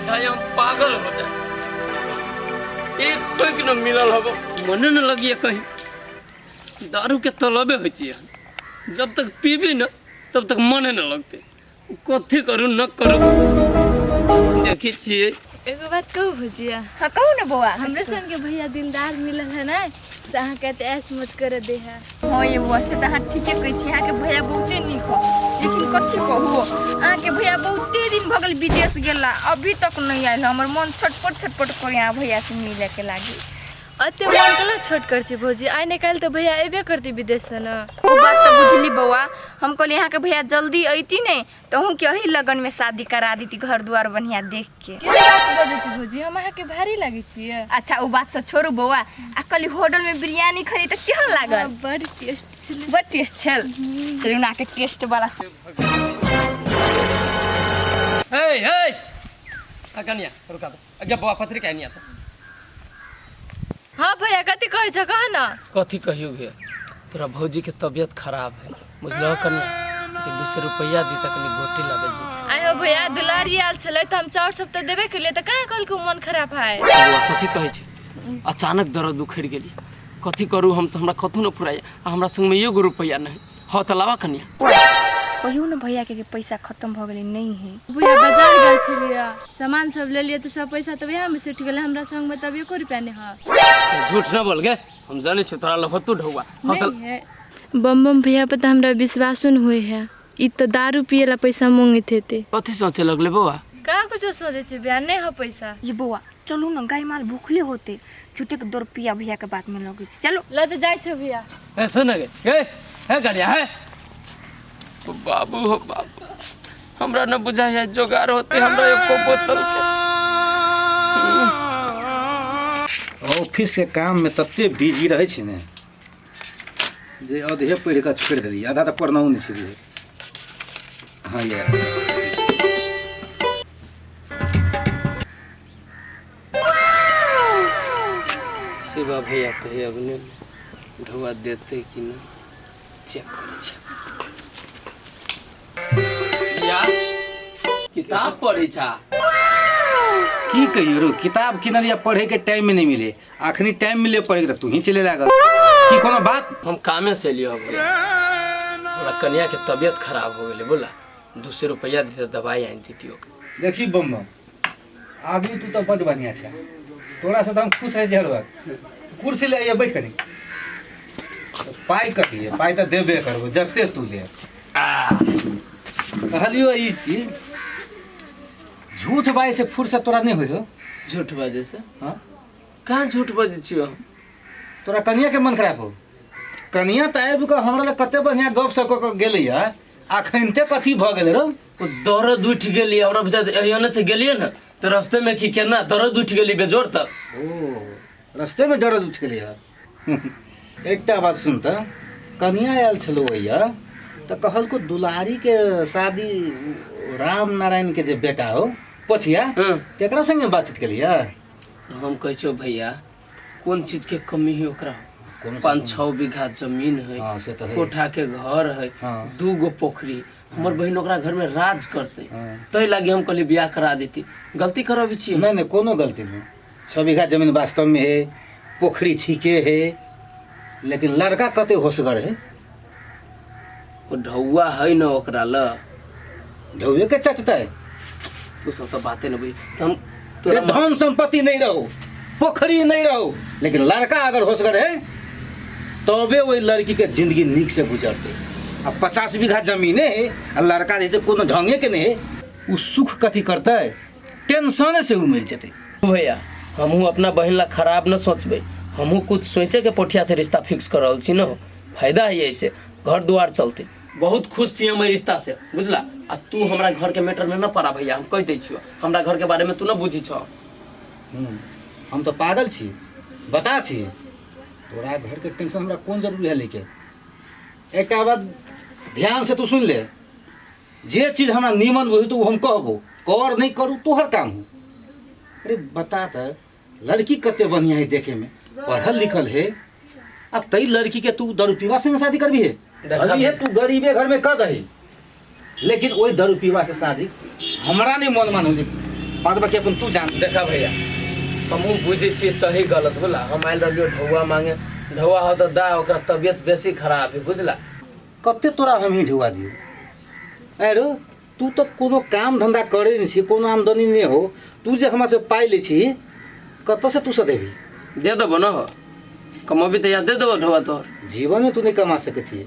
चाहे हम पागल हो जाए, एक पैक न मिलल हो मने न लगिए कहीं। दारू के तलबे हो, जब तक पीबी न तब तक मने न लगते। कथी करू न करू देखी छिए। एगो बात कहू भुजिया? हाँ कहू ना बउआ। हमरे सन के भैया दिलदार मिलल है ना, से अहाँ कहते ऐस मत कर दे है। हाँ ये बुआ से तो अहाँ ठीके कहै छी, अहाँ के भैया बहुते निक हो, लेकिन कथी कहू अहाँ के भैया बहुते दिन भगल विदेश गेला, अभी तक नहीं आयल। हमर मन छटपट छटपट कर यहाँ भैया से मिले के लागी। अते मन कला छोट कर छी भौजी, आइ निकाल तो भैया एबे करती विदेश से ना। वो बात तो बुझली बउआ, हम कहली यहाँ के भैया जल्दी अइती नहीं तो हूँ के ही लगन में शादी करा दी, घर द्वार बढ़िया देख के। के बात बजे छी भौजी, हम अहाँ के भारी लागे छिए। अच्छा वो बात से छोड़ू बउआ, आ कल होटल में बिरयानी खरी तो केहन लागल? बड़ टेस्ट छले। बड़ टेस्ट छल। चलू ना के टेस्ट वाला हे हे कनिया रुका दो, अगे बवा पत्री कहनी आता। हाँ भैया कथी कहै छ कह ना। कथी कहियो गे, तोरा भौजी के तबीयत खराब है बुझलो कनिया, कि 200 रुपया दी तक नहीं गोटी लाबे जी। आयो भैया दुलारी आल छले त हम 4 सप्ताह देबे के लिए त कहाँ कल को मन खराब है। बउआ कथी कहै छै, अचानक दर्द उखड़ गेली, कथी करू हम तो हमरा कथू न पुराय, हमरा संग में एगो रुपया नहीं हो त लावा कनिया। कहियो ना भैया के पैसा खत्म भ गेलै नहीं है। भैया बाजार गेल छलिए, सामान सब ले लिए त सब पैसा तो यहाँ में सुट गेल, हमरा संग में तब 1 रुपया नहीं है। झूठ न बोल गे, हम जाने छ तोरा लफतू ढौआ। नहीं है बम बम भैया पे तो हमरा विश्वास न होय है, ई तो दारू पिएला पैसा मांगते थे। कथी सोचे लगले बउआ? का कुछ सोचे छी बियाह नहीं हो पैसा। ये बउआ चलू ना, गाय माल भूखले होते, छुटे के 2 रुपया भैया के बात में लगे छी। चलो ल त जाय छ भैया। ए सुन गे, ए गाड़िया है बाबू हो बाबू, हमरा न बुझाय है जोगार होते हमरा एको बोतल के। ऑफिस के काम में तत्ते बिजी रहे छी ने जे अधे पढ़ के छोड़ देली, आधा तो पढ़नाऊ नहीं छी। हाँ यार शिवा भैया ते अग्नि ढुआ देते कि न चेक करे छै। या किताब पढ़े छा? की कहियो रो, किताब किनलिया पढ़े के टाइम में नहीं मिले, आखनी टाइम मिले पढ़े के तू ही चले लागल। की कोनो बात? हम कामे से लियो भैया, थोड़ा कन्या के तबीयत खराब हो गेले, बोला 200 रुपया देते दवाई आन दीतियो। देखी बम आदमी तू तो बड़ बढ़िया छे, तोरा से तो हम खुश रह जालवा। कुर्सी ले आइए बैठ कनी, पाई कथी है, पाई तो देबे करबो जते तू ले। कहलियो ई चीज झूठ बाई से फुर्सत तोरा नहीं होयो। झूठ बाजे से? हां कहाँ झूठ बाजे छियो? तोरा कनिया के मन खराब हो? कनिया त आबि के हमरा ले कते बढ़िया गप सप क गेलै है, अखनते कथी भ गेलै रो? वो दर्द उठ गेली, हमरा बुझा एने से गेलिए न तो रास्ते में की केना दर्द उठ गेली बेजोर तक। ओ रास्ते में दर्द उठ गेलै है। एकटा बात सुन त, कनिया आयल छलो भैया तो कहल को दुलारी के शादी राम नारायण के जे बेटा हो पोथिया तेकरा संगे बातचीत केलिया। हम कह छो भैया कौन चीज के कमी है ओकरा? 5-6 बीघा जमीन है, हाँ, से तो है। कोठा के घर है, हाँ। 2 गो पोखरी, हमर बहन ओकरा घर में राज करते, हाँ। तै लागी हम कहली ब्याह करा देती। गलती करबी छी? नहीं नहीं कोनो गलती नहीं, 6 बीघा जमीन वास्तव में है, पोखरी ठीके है, लेकिन लड़का कते होशगर है। वो ढौआ है न ओकरा ल, ढौए के चटता है। तू सब तो बातें न बुझी। हम तोरा धन संपत्ति नहीं रहो, पोखरी नहीं रहो, लेकिन लड़का अगर होशगर है तबे वही लड़की के जिंदगी नीक से गुजरते। अब 50 बीघा जमीन है और लड़का जैसे कोनो ढंगे के नहीं, उ सुख कथी करता है, टेंशन से उमर जते। भैया हमहू अपना बहन ला खराब न सोचबे, हमहू कुछ सोचे के पोठिया से रिश्ता फिक्स कर रहल छी न, फायदा है ऐसे घर द्वार चलते। बहुत खुश छी हम रिश्ता से, बुझला। आ तू हमरा घर के मैटर में न पड़ा भैया, हम कह दै छियो, हमरा घर के बारे में तू न बुझी छ। हम तो पागल छी, बता छी तोरा घर के टेंशन हमरा कौन जरूरी है लेके। एक बात ध्यान से तू सुन ले, जे चीज हमरा नीमन बुझी तो हम कहबो, कर नहीं करू तोहर काम हो। अरे बता त लड़की कते बढ़िया है देखे में, पढ़ल लिखल है, अब तई लड़की के तू दारू पीवा से शादी करबी है? अभी है तू गरीबे घर में कर दही, लेकिन वही दारू पीवा से शादी हमरा नहीं मन मानो। बाद बाकी अपन तू जान। देखा भैया हमहूँ बुझे छी सही गलत बोला। हम आयल रहियो ढौआ मांगे, ढौआ हो तो दा ओकरा तबियत बेसी खराब है बुझला। कते तोरा हम ही ढुआ दियो। अरे तू तो कोनो काम धंधा करे नहीं छी, कोनो आमदनी नहीं हो, तू जे हमरा से पाई ले छी कत से तू से देबी? दे देबो न हो, कमबी तो या दे देबो ढौआ तोहर। जीवन में तू नहीं कमा सके छी।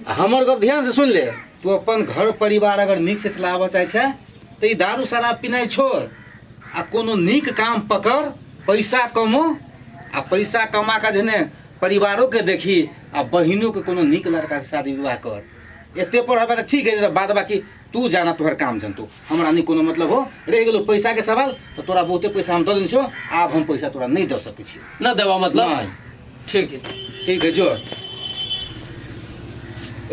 हमर गप ध्यान से सुन ले, तू अपन घर परिवार अगर नीक से चलाबऽ चाहे छै तो ई दारू शराब पीनाइ छोड़ आ कोनो नीक काम पकड़, पैसा कमो आ पैसा कमा के जने परिवारों के देखी आ बहिनों के कोनो नीक लड़का के शादी विवाह कर। एते पर हबे ठीक है, बाद बाकी तू जाना तोहर काम जनतू, हमरा नहीं कोनो मतलब हो। रह गेलो पैसा के सवाल तो तोरा बहुते पैसा हम दऽ देने छो, आब हम पैसा तोरा नहीं दऽ सकै छी। न देबा मतलब नहीं। ठीक है ठीक है जो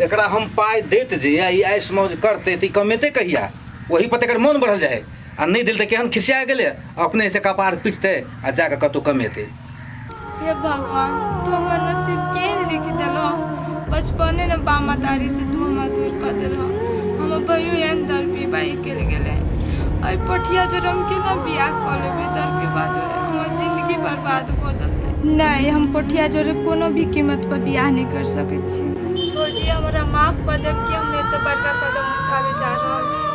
एकरा हम पाई देत जे ई ऐश मौज करते त कमेते कहिया, वही पर एकर मन बढ़ल जाए आ नहीं दिल त केहन खिसिया गेले अपने से कपार पीटते आ जाके कतौ कमेते। हे भगवान तू हमर नसीब केहन लिख देलो। बचपने न बामा तारी से तू हमरा दूर कर देलो। हम भयो एहन दर पीबाई के गेले आई पटिया जो रंग के ना बियाह कर लेबे दर पीबा जो हमर जिंदगी बर्बाद हो जते। नहीं हम पटिया जोरे कोनो भी कीमत पर बियाह नहीं कर सकै छी। भौजी हमरा माफ कर देब कि हम एते बड़का कदम उठावे जा रहल छी।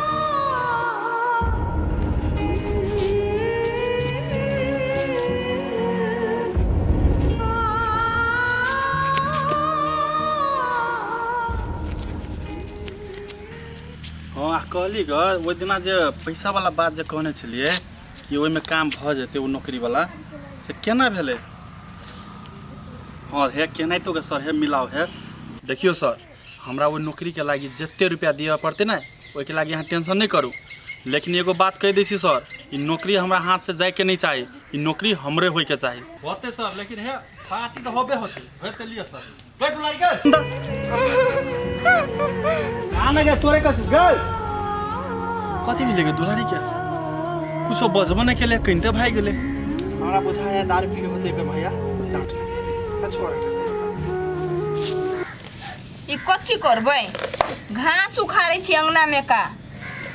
हाँ कहली ग ओहि दिना जे पैसा वाला बात जे कहने छलिए कि ओहिमे काम भ जेतै ओ नौकरी वाला से केना भेलै? हाँ है केनाहितो के सर है मिलाओ है। देखियो सर हमरा ओहि नौकरी के लागि जते रुपया दिए पड़तै ना ओहि के लागि अहाँ टेंशन नहीं करू, लेकिन एगो बात कह दै छी सर, ई नौकरी हमरा हाथ से जाए के नहीं चाही, ई नौकरी हमरे होय के चाही। होते सर लेकिन है पार्टी तो होबे होते होते लिए सर। बैठ लाइ गए आने गए तोरे का गए कथी मिलेगा दुलारी क्या कुछो बजबो नहीं के लिए कहिते भाई गेले। हमरा बुझाया दारू पी के होते के भैया डांट ले छोड़। ई कथी करबै? घास उखाड़ै छी अंगना में का,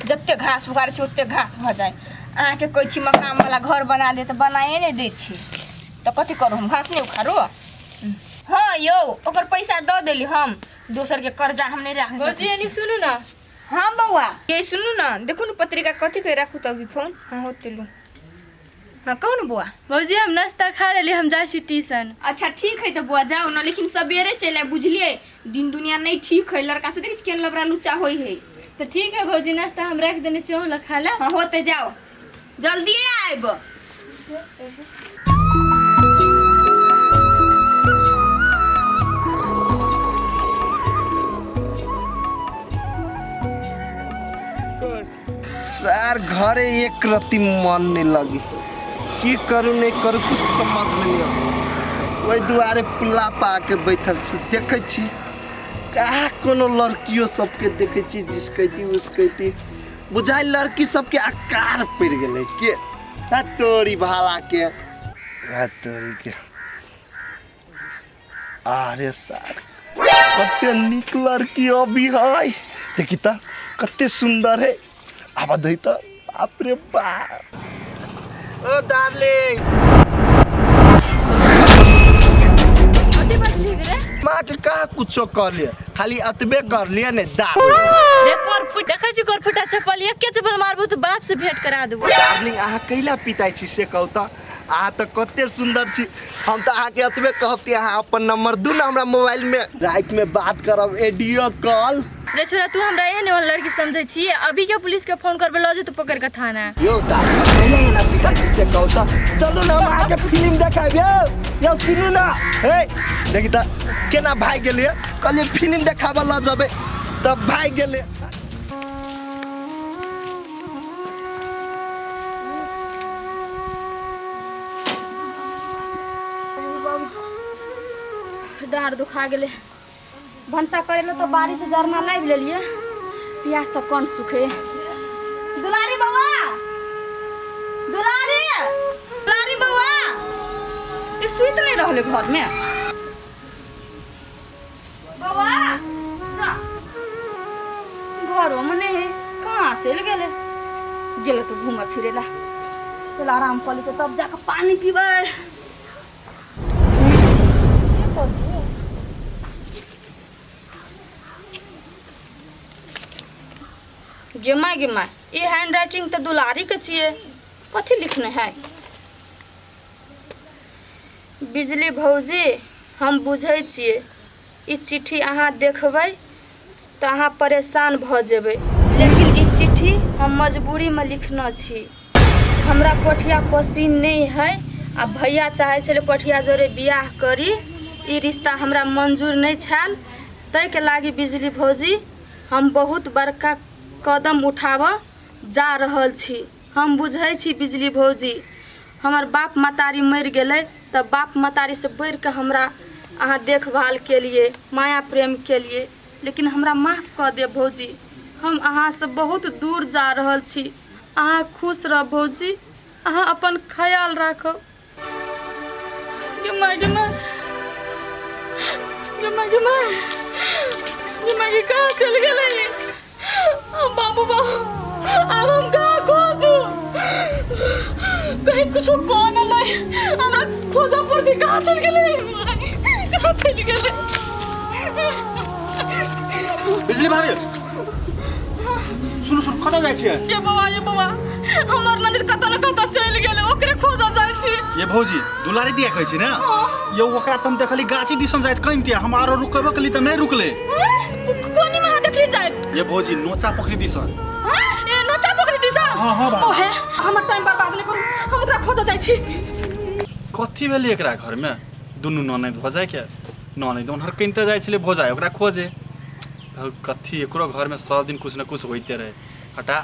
जते घास उखाड़ै छी ओते घास भ जाए। अहाँ के कहै छी मकान वाला घर बना दे त बनाए नहीं दै छी त कथी करू? हम घास नहीं उखाड़ो? हाँ यौ ओकर पैसा दऽ देली हम, दोसर के कर्जा हम नहीं राख भौजी एनी सुनू ना। हाँ बउआ ये सुनू ना, देखो ना पत्रिका कथी के राखू तभी फोन। हाँ होते लू। हाँ कहू ना बुआ। भौजी हम नाश्ता खा लेली, हम जाइ छी ट्यूशन। अच्छा ठीक है तो बुआ जाओ ना, लेकिन सबेरे चले बुझलिए, दिन दुनिया नहीं ठीक है। लड़का से देखी केन लबरा लुच्चा होई है। तो ठीक है भौजी नाश्ता हम रख देने चाहूँ खा ला। हाँ होते जाओ जल्दी आइब। सर घरे एक रत्ती मन नहीं लगी, की करूँ नहीं करूँ कुछ समझ में नहीं आता। वही दुआरे पुल्ला पा के बैठल छी, देखे छी कहा कोनो लड़कियों सबके देखे छी जिसकैती उसकैती, बुझाई लड़की सबके आकार पड़ गए के तोरी भाला के तोरी के। अरे सर कते निक लड़की अभी है, देखी त कते सुंदर है। अब दही तो बाप रे बाप। ओ डार्लिंग अति बात लिख रे माँ के कहा कुछो कर लिया, खाली अतबे कर लिया ने दाल रे कर फुट देखै छी कर फुटा चप्पल एक के चप्पल मारबो तो बाप से भेंट करा देबो। डार्लिंग आहा कैला पिताई छी से कहू त आहा तो कते सुंदर छी। हम तो आहा के अतबे कहती आहा अपन नंबर दू ना हमरा मोबाइल में, रात में बात करब एडियो कॉल। रे छोरा तू हमरा एहन वाला लड़की समझै छी, अभी के पुलिस के फोन करबे ल जे तू पकड़ के थाना। यो ता नहीं ना पिताई छी से कहू त चलो ना हम आके फिल्म देखाबे। यो सुनु ना हे देखी त केना भाई गेले, कहले फिल्म देखाबे ल जबे तब भाई गेले। डाँड दुखा गेले, भंसा करेलो तो बारिश से जरना लाइब लेलिए, प्यास से कौन सुखे। दुलारी बउआ, दुलारी दुलारी बउआ, ये सुइत नहीं रहले घर में। बउआ जा घरों में नहीं, कहाँ चल गेले? गेलो तो घूमे फिरे ला चल आराम कर ली तब जाकर पानी पीबे। गे माय ये हैंड राइटिंग तो दुलारी के छिए कथी लिखने है। बिजली भौजी हम बुझे छिए ई चिट्ठी अहाँ देखबै तो अहाँ परेशान भ जेबै, लेकिन ई चिट्ठी हम मजबूरी में लिखना छी। हमरा पोठिया पसीन नहीं है आ भैया चाहे छले पोठिया जोरे बियाह करी, ई रिश्ता हमरा मंजूर नहीं छल। तै के लागी बिजली भौजी हम बहुत बड़का कदम उठाब जा रहल छी। हम बुझे छी बिजली भौजी हमर बाप मतारी मर गेलै त बाप मतारी से बढ़ के हमरा अहाँ देखभाल के लिए माया प्रेम के लिए, लेकिन हमरा माफ कर दे भौजी। हम अहाँ से बहुत दूर जा रहल छी। अहाँ खुश रह भौजी, अहाँ अपन ख्याल राखब। गे कहाँ चल गेलै बाबू अब हम कहाँ खोजू, कहीं कुछ कौन लै हमरा खोजा पड़ती। कहाँ चल गेलै कहाँ चल गेलै। बिजली भाभी सुन कतऽ जाइ छियै? ये बाबा हमर ननद कतऽ न कतऽ चल गेलै ओकरे खोजा जाइ छी। ये भौजी दुलारी दिया कहै छी ने यो ओकरा तुम देखली गाछी दिसन जाइत कहितिया हम आरो रुकबे कली त नहीं रुकले। कोनी में देखली जाइत? ये भौजी नोचा पोखरी दिसन। ए नोचा पोखरी दिसन? हां बा ओहे हमर टाइम बर्बाद नहीं करू, हम ओकरा खोजा जाइ छी। कथी भेलै एकरा घर में दुनू ननद भ जाय के ननद उनहर कहिते जाइ छले भोजाय ओकरा खोजे। कथी एकरो घर में सब दिन कुछ न कुछ होइते रहे। हटा